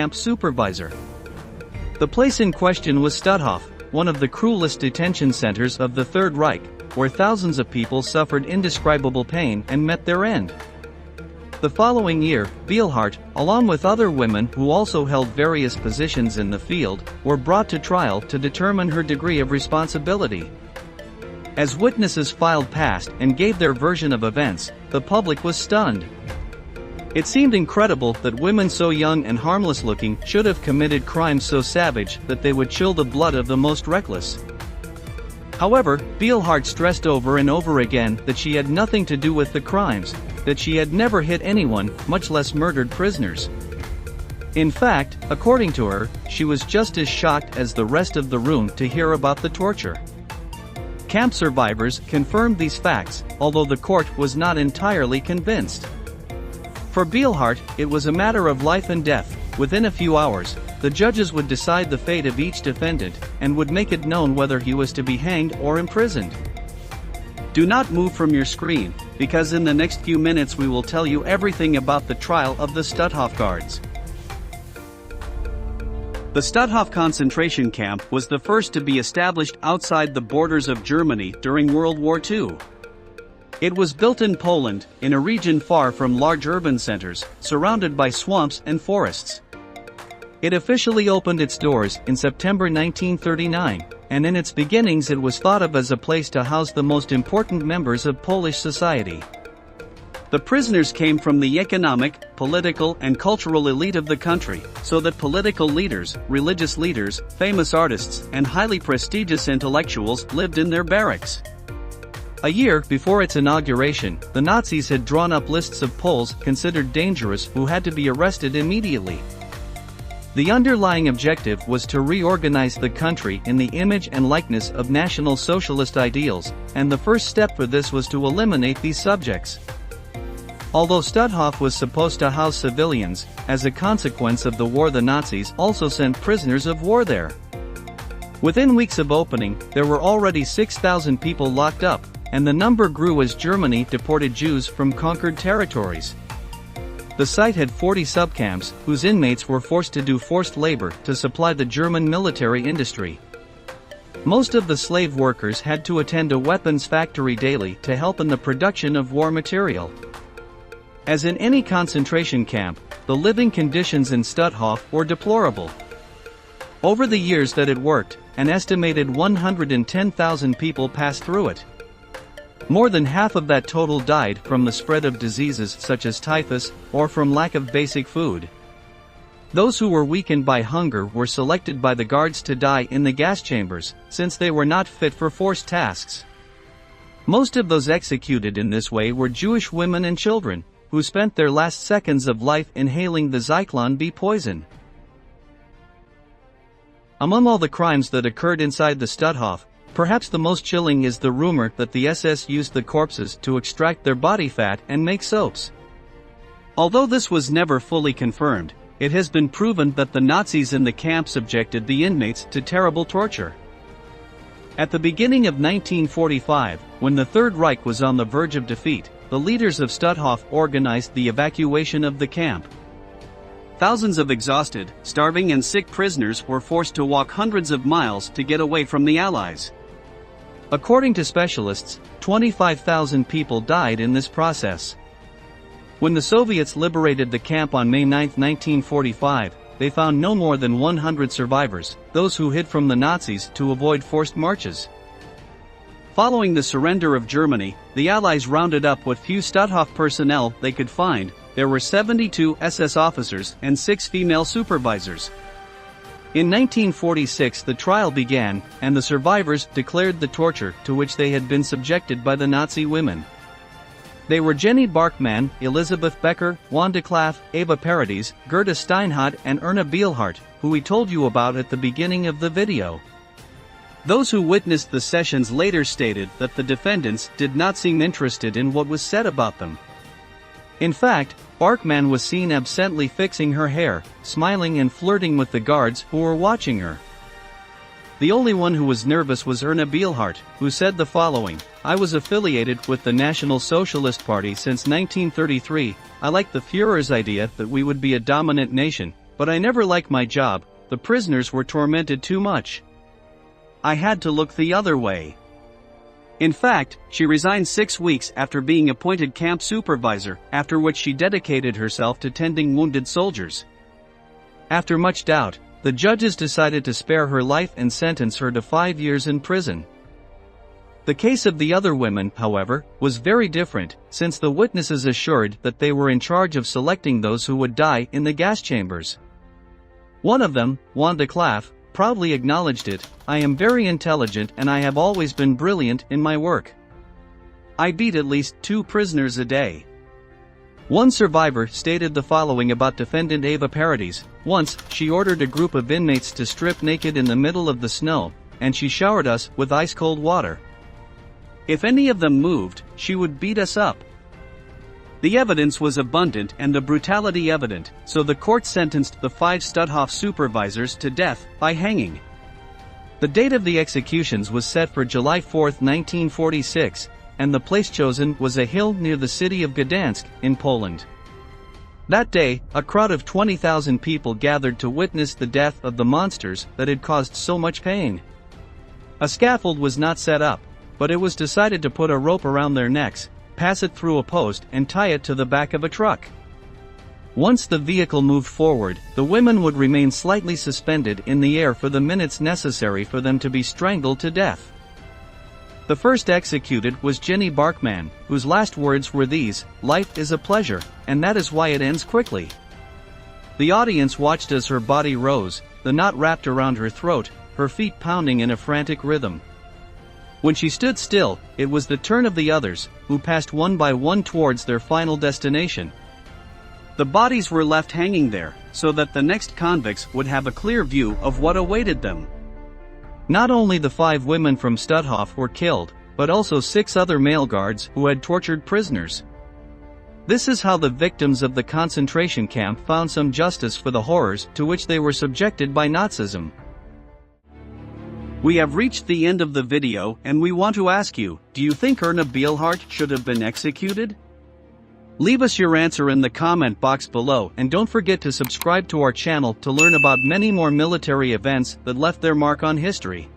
camp supervisor. The place in question was Stutthof, one of the cruelest detention centers of the Third Reich, where thousands of people suffered indescribable pain and met their end. The following year, Bielhardt, along with other women who also held various positions in the field, were brought to trial to determine her degree of responsibility. As witnesses filed past and gave their version of events, the public was stunned. It seemed incredible that women so young and harmless-looking should have committed crimes so savage that they would chill the blood of the most reckless. However, Bielhardt stressed over and over again that she had nothing to do with the crimes, that she had never hit anyone, much less murdered prisoners. In fact, according to her, she was just as shocked as the rest of the room to hear about the torture. Camp survivors confirmed these facts, although the court was not entirely convinced. For Bielhardt, it was a matter of life and death. Within a few hours, the judges would decide the fate of each defendant, and would make it known whether he was to be hanged or imprisoned. Do not move from your screen, because in the next few minutes we will tell you everything about the trial of the Stutthof guards. The Stutthof concentration camp was the first to be established outside the borders of Germany during World War II. It was built in Poland, in a region far from large urban centers, surrounded by swamps and forests. It officially opened its doors in September 1939, and in its beginnings it was thought of as a place to house the most important members of Polish society. The prisoners came from the economic, political, and cultural elite of the country, so that political leaders, religious leaders, famous artists, and highly prestigious intellectuals lived in their barracks. A year before its inauguration, the Nazis had drawn up lists of Poles considered dangerous who had to be arrested immediately. The underlying objective was to reorganize the country in the image and likeness of National Socialist ideals, and the first step for this was to eliminate these subjects. Although Stutthof was supposed to house civilians, as a consequence of the war the Nazis also sent prisoners of war there. Within weeks of opening, there were already 6,000 people locked up, and the number grew as Germany deported Jews from conquered territories. The site had 40 subcamps, whose inmates were forced to do forced labor to supply the German military industry. Most of the slave workers had to attend a weapons factory daily to help in the production of war material. As in any concentration camp, the living conditions in Stutthof were deplorable. Over the years that it worked, an estimated 110,000 people passed through it. More than half of that total died from the spread of diseases such as typhus, or from lack of basic food. Those who were weakened by hunger were selected by the guards to die in the gas chambers, since they were not fit for forced tasks. Most of those executed in this way were Jewish women and children, who spent their last seconds of life inhaling the Zyklon B poison. Among all the crimes that occurred inside the Stutthof, perhaps the most chilling is the rumor that the SS used the corpses to extract their body fat and make soaps. Although this was never fully confirmed, it has been proven that the Nazis in the camp subjected the inmates to terrible torture. At the beginning of 1945, when the Third Reich was on the verge of defeat, the leaders of Stutthof organized the evacuation of the camp. Thousands of exhausted, starving and sick prisoners were forced to walk hundreds of miles to get away from the Allies. According to specialists, 25,000 people died in this process. When the Soviets liberated the camp on May 9, 1945, they found no more than 100 survivors, those who hid from the Nazis to avoid forced marches. Following the surrender of Germany, the Allies rounded up what few Stutthof personnel they could find. There were 72 SS officers and 6 female supervisors. In 1946 the trial began, and the survivors declared the torture to which they had been subjected by the Nazi women. They were Jenny Barkmann, Elizabeth Becker, Wanda Klaff, Eva Paradis, Gerda Steinhardt and Erna Bielhardt, who we told you about at the beginning of the video. Those who witnessed the sessions later stated that the defendants did not seem interested in what was said about them. In fact, Barkmann was seen absently fixing her hair, smiling and flirting with the guards who were watching her. The only one who was nervous was Erna Bielhardt, who said the following: "I was affiliated with the National Socialist Party since 1933, I liked the Führer's idea that we would be a dominant nation, but I never liked my job. The prisoners were tormented too much. I had to look the other way. In fact, she resigned 6 weeks after being appointed camp supervisor, after which she dedicated herself to tending wounded soldiers. After much doubt, the judges decided to spare her life and sentence her to 5 years in prison. The case of the other women, however, was very different, since the witnesses assured that they were in charge of selecting those who would die in the gas chambers. One of them, Wanda Claff, proudly acknowledged it. "I am very intelligent and I have always been brilliant in my work. I beat at least 2 prisoners a day." One survivor stated the following about defendant Ava Paradis: "Once, she ordered a group of inmates to strip naked in the middle of the snow, and she showered us with ice-cold water. If any of them moved, she would beat us up." The evidence was abundant and the brutality evident, so the court sentenced the 5 Stutthof supervisors to death by hanging. The date of the executions was set for July 4, 1946, and the place chosen was a hill near the city of Gdansk, in Poland. That day, a crowd of 20,000 people gathered to witness the death of the monsters that had caused so much pain. A scaffold was not set up, but it was decided to put a rope around their necks, pass it through a post and tie it to the back of a truck. Once the vehicle moved forward, the women would remain slightly suspended in the air for the minutes necessary for them to be strangled to death. The first executed was Jenny Barkman, whose last words were these: "Life is a pleasure, and that is why it ends quickly." The audience watched as her body rose, the knot wrapped around her throat, her feet pounding in a frantic rhythm. When she stood still, it was the turn of the others, who passed one by one towards their final destination. The bodies were left hanging there, so that the next convicts would have a clear view of what awaited them. Not only the 5 women from Stutthof were killed, but also 6 other male guards who had tortured prisoners. This is how the victims of the concentration camp found some justice for the horrors to which they were subjected by Nazism. We have reached the end of the video and we want to ask you, do you think Erna Bielhart should have been executed? Leave us your answer in the comment box below and don't forget to subscribe to our channel to learn about many more military events that left their mark on history.